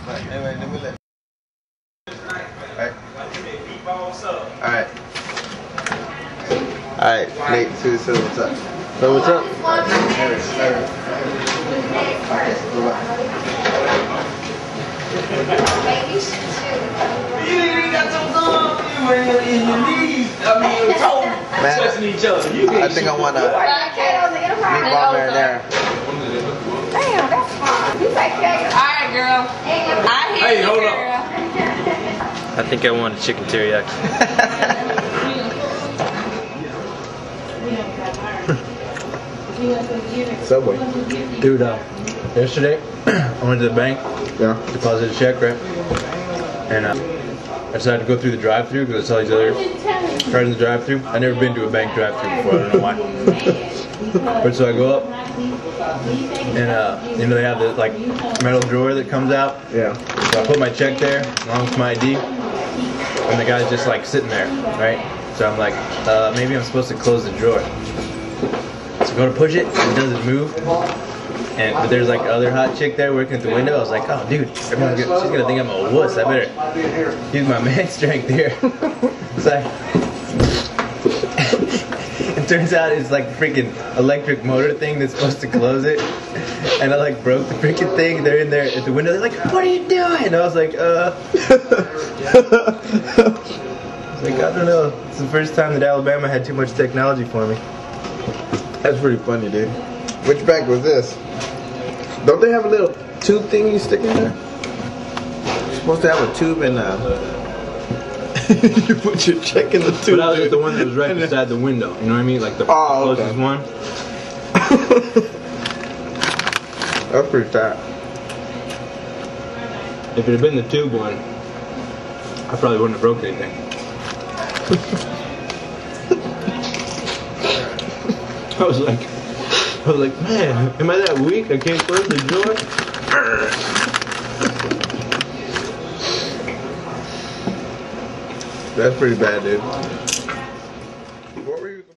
Anyway, let me let. Alright. Alright, Nate, so what's up? So what's up? You ain't got your thumb in your knees. I mean, your toe touching each other. I think I want to meatball marinara. Damn, that's fine. You take care of it. Alright, girl. I hear Hey, you, hold girl. up. I think I want a chicken teriyaki. Subway. Dude, yesterday I went to the bank, deposited a check, right? And I decided to go through the drive-thru because I saw these other cars in the drive-thru. I've never been to a bank drive-thru before. I don't know why. But so I go up, and you know they have the like metal drawer that comes out. Yeah. So I put my check there along with my ID, and the guy's just like sitting there, right? So I'm like, maybe I'm supposed to close the drawer. So I go to push it, and it doesn't move. But there's like other hot chick there working at the window. I was like, oh dude, she's gonna think I'm a wuss. I better use my man strength here. It's like, it turns out it's like freaking electric motor thing that's supposed to close it. And I like broke the freaking thing. They're in there at the window. They're like, what are you doing? And I was like, I was like, I don't know. It's the first time that Alabama had too much technology for me. That's pretty funny, dude. Which bank was this? Don't they have a little tube thing you stick in there? You're supposed to have a tube in you put your check in the tube. But that was the one that was right beside the window. You know what I mean? Like the closest one. That's pretty tight. If it had been the tube one, I probably wouldn't have broke anything. I was like, man, am I that weak? I can't close the door? That's pretty bad, dude.